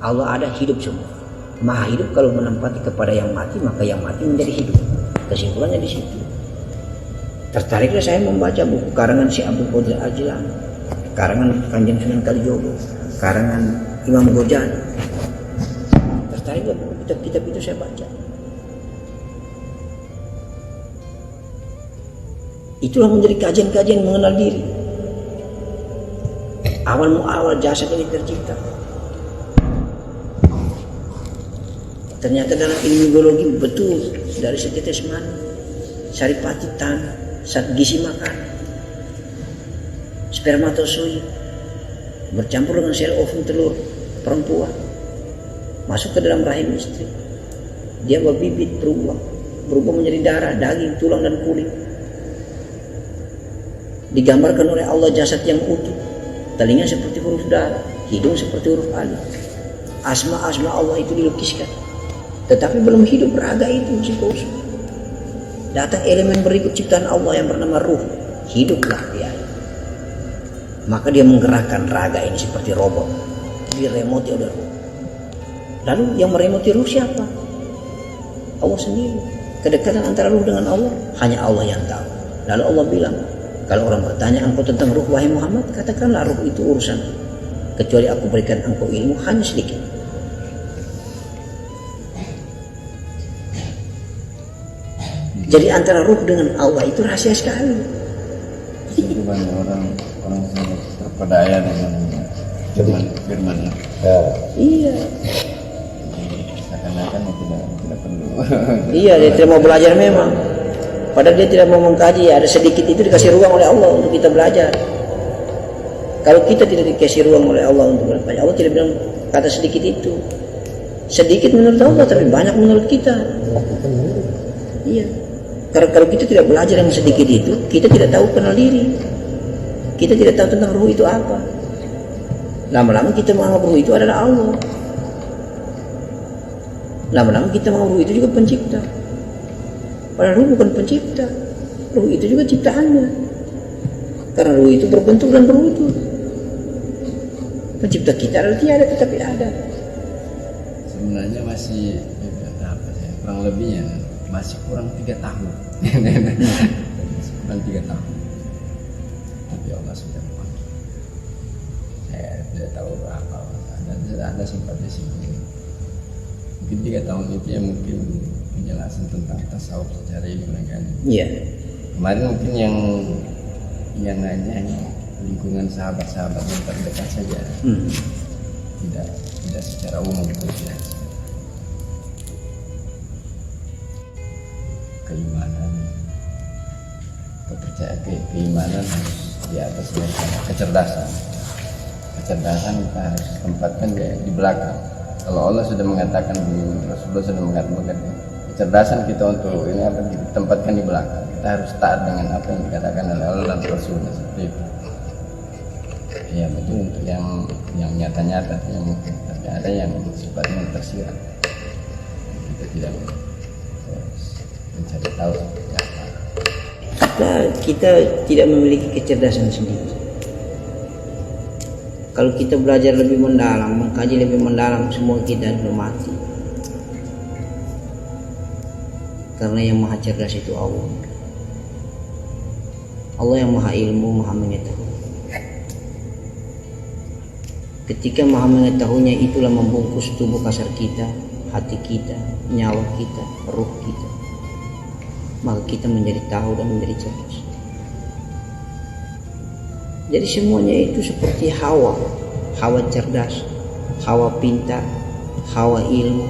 Allah ada, hidup semua. Maha hidup kalau menempati kepada yang mati, maka yang mati menjadi hidup. Kesimpulannya di situ. Tertariklah saya membaca buku karangan si Abdul Qadir Al-Jilani, karangan Kanjeng Sunan Kalijogo, karangan Imam Ghazali. Tertariklah buku kitab-kitab itu saya baca. Itulah menjadi kajian-kajian mengenal diri. Awal jasad ini tercipta. Ternyata dalam ilmu biologi betul, dari setetes mani, saripati tanah, zat gizi makan, spermatozoid bercampur dengan sel ovum telur perempuan, masuk ke dalam rahim istri. Dia berbibit, berubah menjadi darah, daging, tulang dan kulit. Digambarkan oleh Allah jasad yang utuh, telinga seperti huruf darah, hidung seperti huruf alif. Asma-asma Allah itu dilukiskan. Tetapi belum hidup raga itu masih kosong. Datang elemen berikut ciptaan Allah yang bernama ruh, hiduplah dia. Maka dia menggerakkan raga ini seperti robot, diremoti oleh ruh. Lalu yang meremoti ruh siapa? Allah sendiri. Kedekatan antara ruh dengan Allah hanya Allah yang tahu. Lalu Allah bilang, kalau orang bertanya engkau tentang ruh wahai Muhammad, katakanlah ruh itu urusan, kecuali aku berikan engkau ilmu hanya sedikit. Jadi antara ruh dengan Allah itu rahasia sekali. Itu banyak orang sangat terpedaya dengan firman ya. Iya. Seakan-akan tidak perlu. Iya, dia tidak mau belajar memang. Padahal dia tidak mau mengkaji. Ada sedikit itu dikasih ruang oleh Allah untuk kita belajar. Kalau kita tidak dikasih ruang oleh Allah untuk belajar, Allah tidak bilang kata sedikit itu. Sedikit menurut Allah, tapi banyak menurut kita. Iya. Karena kalau kita tidak belajar yang sedikit itu, kita tidak tahu kenal diri. Kita tidak tahu tentang ruh itu apa. Lama-lama kita menganggap ruh itu adalah Allah. Lama-lama kita menganggap ruh itu juga pencipta. Padahal ruh bukan pencipta. Ruh itu juga ciptaannya. Karena ruh itu berbentuk dan berwujud. Pencipta kita adalah tiada, tetapi ada. Sebenarnya masih kurang lebihnya masih kurang 3 tahun. Kurang 3 tahun. Tapi Allah sudah memanggil. Saya tidak tahu berapa. Ada sempat di sini. Mungkin 3 tahun itu ya mungkin penjelasan tentang tasawuf secara ilmiah kan. Iya. Kemarin mungkin yang hanya lingkungan sahabat-sahabat yang terdekat saja. Tidak secara umum ya. Keimanan, kepercayaan, keimanan harus di atas kecerdasan. Kecerdasan kita harus tempatkan di belakang. Kalau Allah sudah mengatakan begini, Rasulullah sudah mengatakan kecerdasan kita untuk ini apa ditempatkan di belakang. Kita harus taat dengan apa yang dikatakan oleh Allah dan Rasulullah seperti itu. Ya betul, untuk yang nyata-nyata yang mungkin, tapi ada yang sifatnya tersirat. Kita tidak mencari tahu seperti apa. Kita tidak memiliki kecerdasan sendiri. Kalau kita belajar lebih mendalam, mengkaji lebih mendalam, semua kita belum mati. Karena yang maha cerdas itu Allah. Allah yang maha ilmu, maha mengetahui. Ketika maha mengetahuinya, itulah membungkus tubuh kasar kita, hati kita, nyawa kita, ruh kita. Maka kita menjadi tahu dan menjadi cerdas. Jadi semuanya itu seperti Hawa cerdas, Hawa pintar, Hawa ilmu.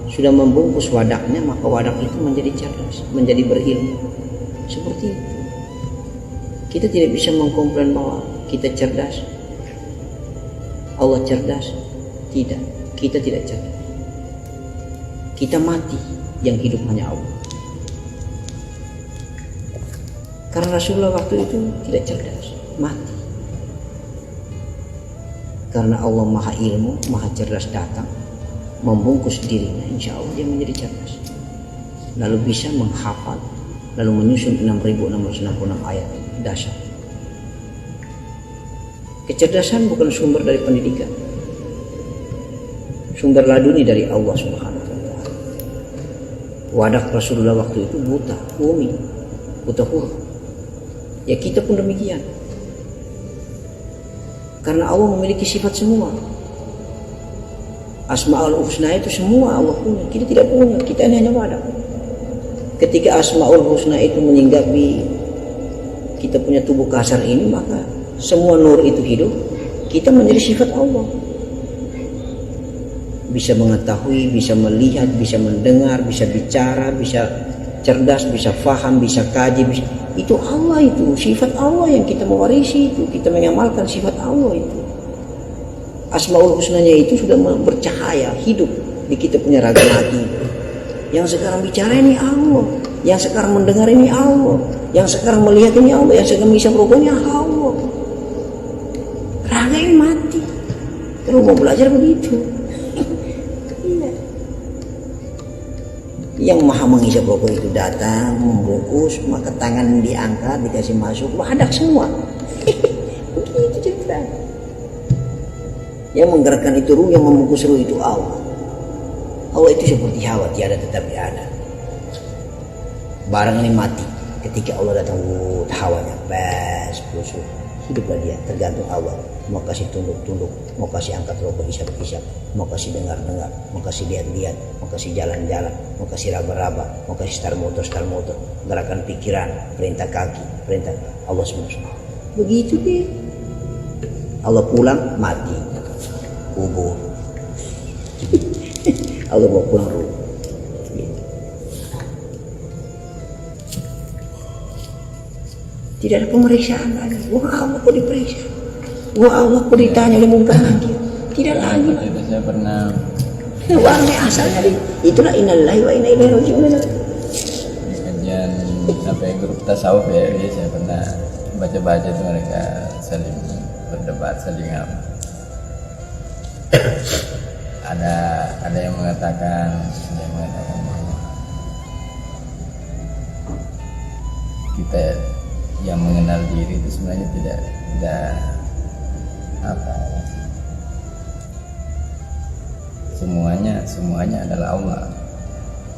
Sudah membungkus wadaknya, maka wadak itu menjadi cerdas, menjadi berilmu. Seperti itu. Kita tidak bisa mengkomplain bahwa kita cerdas, Allah cerdas. Tidak, kita tidak cerdas. Kita mati, yang hidup hanya Allah. Karena Rasulullah waktu itu tidak cerdas, mati. Karena Allah maha ilmu, maha cerdas datang, membungkus dirinya, insya Allah dia menjadi cerdas. Lalu bisa menghafal, lalu menyusun 6.666 ayat dasar. Kecerdasan bukan sumber dari pendidikan. sumber laduni dari Allah Subhanahu wa taala. Wadah Rasulullah waktu itu buta, umi, buta huruf. Ya kita pun demikian. Karena Allah memiliki sifat semua. Asmaul Husna itu semua Allah punya, kita tidak punya, kita ini hanya wadah. Ketika Asmaul Husna itu menyinggapi kita punya tubuh kasar ini, maka semua nur itu hidup, kita menjadi sifat Allah. Bisa mengetahui, bisa melihat, bisa mendengar, bisa bicara, bisa cerdas, bisa faham, bisa kaji, bisa. Itu Allah, itu sifat Allah yang kita mewarisi, itu kita mengamalkan sifat Allah itu. Asmaul Husnanya itu sudah bercahaya, hidup di kita punya raga hati. Yang sekarang bicara ini Allah, yang sekarang mendengar ini Allah, yang sekarang melihat ini Allah, yang sekarang bisa rokoknya Allah. Raga ini mati. Terus mau belajar begitu. Yang maha menghisap rokok itu datang, membungkus, maka tangan diangkat, dikasih masuk, wadah semua. Begitu cerita. Yang menggerakkan itu ruh, yang membungkus ruh itu Allah. Allah itu seperti hawa, tiada tetapi ada. Barang ini mati, ketika Allah datang, hawanya bes, busuk, hiduplah dia, tergantung Allah. Mau kasih tunduk-tunduk, mau kasih angkat rokok, isap-isap, mau kasih dengar-dengar, mau kasih lihat-lihat, mau kasih jalan-jalan, mau kasih raba-raba, mau kasih start motor, gerakan pikiran, perintah kaki, perintah Allah semua. Begitu deh. Allah pulang, mati, kubur. Allah bawa pulang ruh. Tidak ada pemeriksaan lagi. Wah, Allah kok diperiksa? Wah, Allah kok ditanya oleh muka nanti? Tidak lagi. Saya pernah. Warna asalnya itulah innalillahi wa inna ilaihi raji'un. Di kajian sampai grup tasawuf ya, saya pernah baca-baca itu mereka saling berdebat, saling apa. Ada yang mengatakan bahwa kita yang mengenal diri itu sebenarnya tidak apa, semuanya adalah Allah,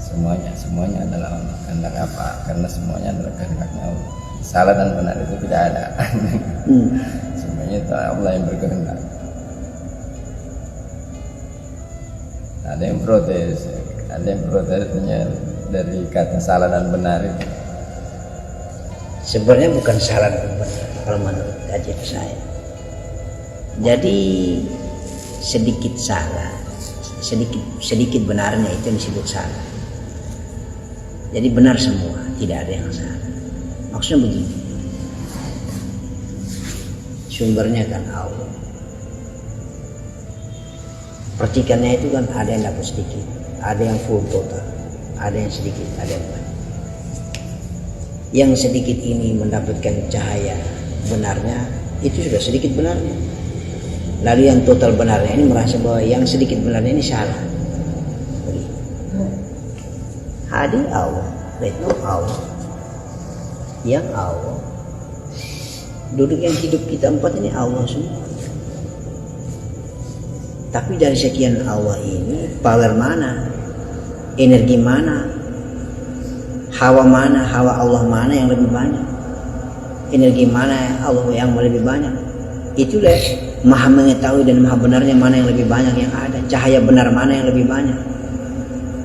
semuanya adalah Allah. Karena apa? Karena semuanya adalah kehendaknya Allah. Salah dan benar itu tidak ada. Semuanya itu Allah yang berkehendak. Ada yang protes dari kata salah dan benar itu. Sebenarnya bukan salah dan benar kalau menurut kajian saya. Jadi sedikit salah, sedikit benarnya itu yang disebut salah. Jadi benar semua, tidak ada yang salah. Maksudnya begini, sumbernya kan Allah. Percikannya itu kan ada yang dapat sedikit, ada yang full total, ada yang sedikit, ada yang banyak. Yang sedikit ini mendapatkan cahaya benarnya, itu sudah sedikit benarnya. Lalu yang total benarnya ini merasa bahwa yang sedikit benarnya ini salah. Hadir Allah, retno Allah, yang Allah, duduk yang hidup kita empat ini Allah semua. Tapi dari sekian Allah ini, power mana, energi mana, hawa Allah mana yang lebih banyak, energi mana Allah yang lebih banyak. Itulah maha mengetahui dan maha benarnya mana yang lebih banyak yang ada, cahaya benar mana yang lebih banyak.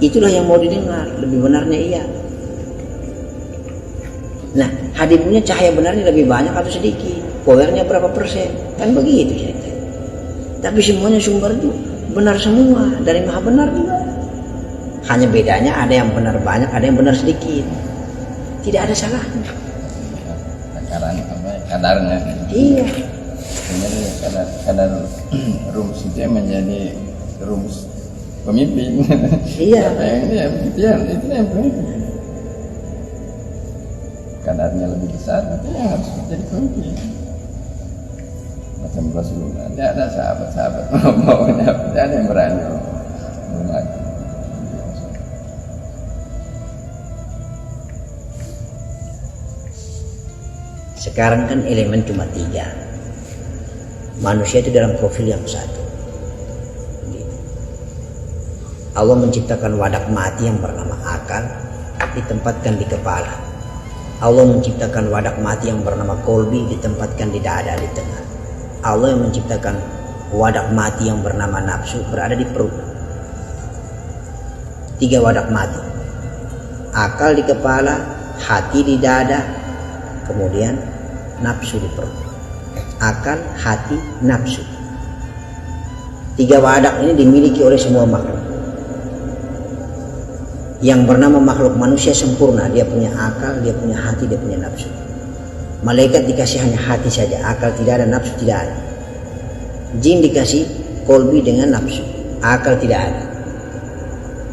Itulah yang mau didengar, lebih benarnya iya. Nah, hadirnya cahaya benarnya lebih banyak atau sedikit, powernya berapa persen, kan begitu cerita. Tapi semuanya sumber itu benar semua, dari maha benar juga. Hanya bedanya ada yang benar banyak, ada yang benar sedikit. Tidak ada salahnya. Kadarnya. Iya. Sebenarnya kadar rumus itu menjadi rumus pemimpin. Iya. Itu yang pemimpin. Kadarnya lebih besar, itu yang harus menjadi pemimpin. Macam Rasulullah, tidak ada sahabat-sahabat maunya, tidak ada yang berani. Sekarang kan elemen cuma 3. Manusia itu dalam profil yang satu. Allah menciptakan wadah mati yang bernama akal, ditempatkan di kepala. Allah menciptakan wadah mati yang bernama kolbi, ditempatkan di dada, di tengah. Allah yang menciptakan wadah mati yang bernama nafsu, berada di perut. 3 wadah mati. Akal di kepala, hati di dada, kemudian nafsu di perut. Akal, hati, nafsu. 3 wadah ini dimiliki oleh semua makhluk. Yang bernama makhluk manusia sempurna, dia punya akal, dia punya hati, dia punya nafsu. Malaikat dikasih hanya hati saja, akal tidak ada, nafsu tidak ada. Jin dikasih kolbi dengan nafsu, akal tidak ada.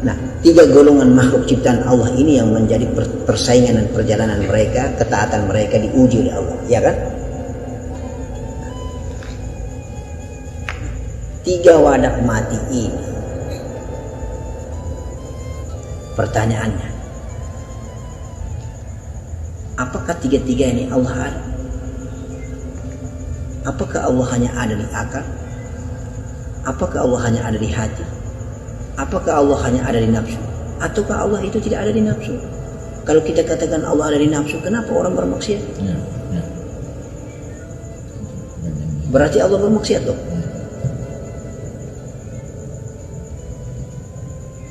Nah, 3 golongan makhluk ciptaan Allah ini yang menjadi persaingan dan perjalanan mereka, ketaatan mereka diuji oleh Allah, ya kan? 3 wadah mati ini, pertanyaannya, apakah 3 ini Allah ada? Apakah Allah hanya ada di akal? Apakah Allah hanya ada di hati? Apakah Allah hanya ada di nafsu? Ataukah Allah itu tidak ada di nafsu? Kalau kita katakan Allah ada di nafsu, kenapa orang bermaksiat? Ya. Berarti Allah bermaksiat dong.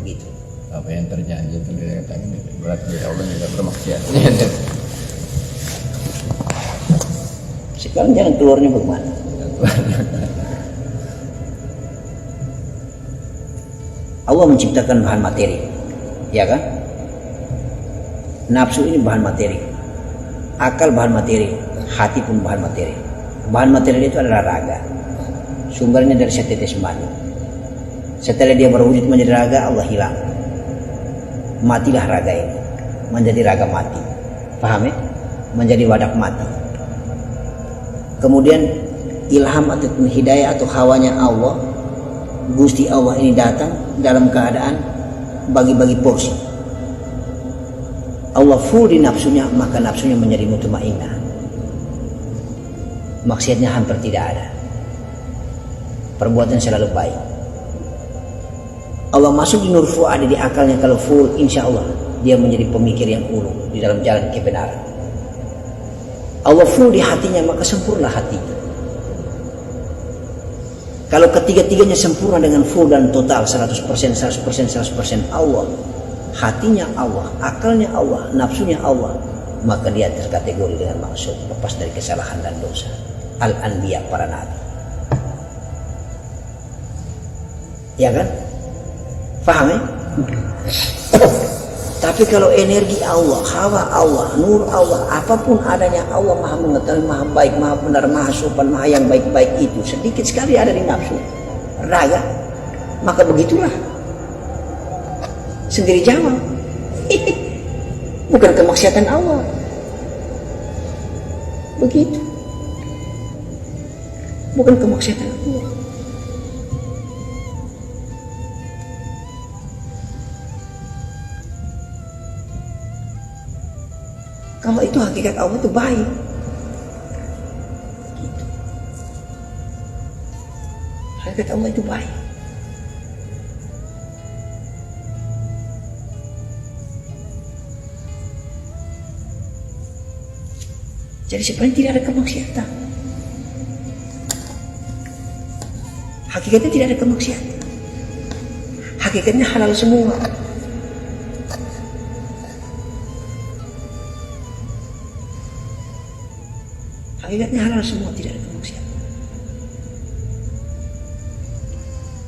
Gitu. Apa yang terjadi itu dikatakan berarti Allah tidak bermaksiat. Sekarang jalan keluarnya bagaimana? Allah menciptakan bahan materi, ya kan? Nafsu ini bahan materi, akal bahan materi, hati pun bahan materi. Bahan materi itu adalah raga, sumbernya dari setetes mani. Setelah dia berwujud menjadi raga, Allah hilang, matilah raga ini, menjadi raga mati. Paham ya? Menjadi wadah mati. Kemudian ilham atau hidayah atau hawanya Allah, Gusti Allah ini datang dalam keadaan bagi-bagi porsi. Allah full di nafsunya, maka nafsunya menjadi mutmainnah. Maksiatnya hampir tidak ada. Perbuatan selalu baik. Allah masuk di nur fuad di akalnya, kalau full insya Allah dia menjadi pemikir yang ulu di dalam jalan kebenaran. Allah full di hatinya, maka sempurna hatinya. Kalau ketiga-tiganya sempurna dengan full dan total 100%, 100%, 100% Allah, hatinya Allah, akalnya Allah, nafsunya Allah, maka dia terkategori dengan maksud lepas dari kesalahan dan dosa. Al-Anbiya, para nabi. Ya kan? Paham ya? Tapi kalau energi Allah, hawa Allah, nur Allah, apapun adanya, Allah maha mengetahui, maha baik, maha benar, maha sopan, maha yang baik-baik itu sedikit sekali ada di nafsu, raga, maka begitulah. Sendiri jawab. Bukan kemaksiatan Allah. Begitu. Bukan kemaksiatan Allah. Kalau itu hakikat Allah itu baik. Gitu. Hakikat Allah itu baik. Jadi sebenarnya tidak ada kemaksiatan. Hakikatnya tidak ada kemaksiatan. Hakikatnya halal semua. Hakikatnya halal semua, tidak ada kemaksiatan.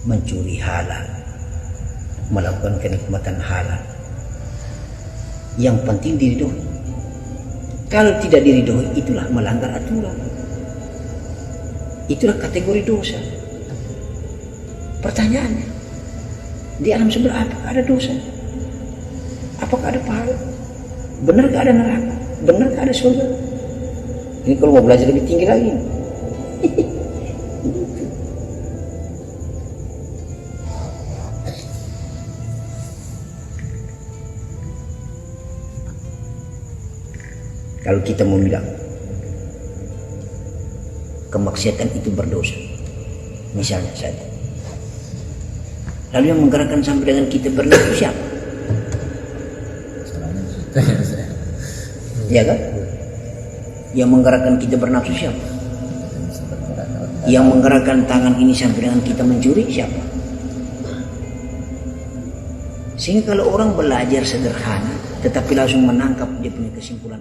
Mencuri halal, melakukan kenikmatan halal. Yang penting diridhoi. Kalau tidak diridhoi, itulah melanggar aturan. Itulah kategori dosa. Pertanyaannya, di alam sebelah apakah ada dosa? Apakah ada pahala? Benarkah ada neraka? Benarkah ada surga? Ini kalau mau belajar lebih tinggi lagi. Kalau kita mau bilang kemaksiatan itu berdosa, misalnya saja, Lalu yang menggerakkan sampai dengan kita bernafsu siapa? Soalnya situ ya saya. Ya kan? Yang menggerakkan kita bernafsu siapa? Kita bisa bergerak kalau kita Yang menggerakkan tangan ini sampai dengan kita mencuri siapa? Sehingga kalau orang belajar sederhana tetapi langsung menangkap dia punya kesimpulan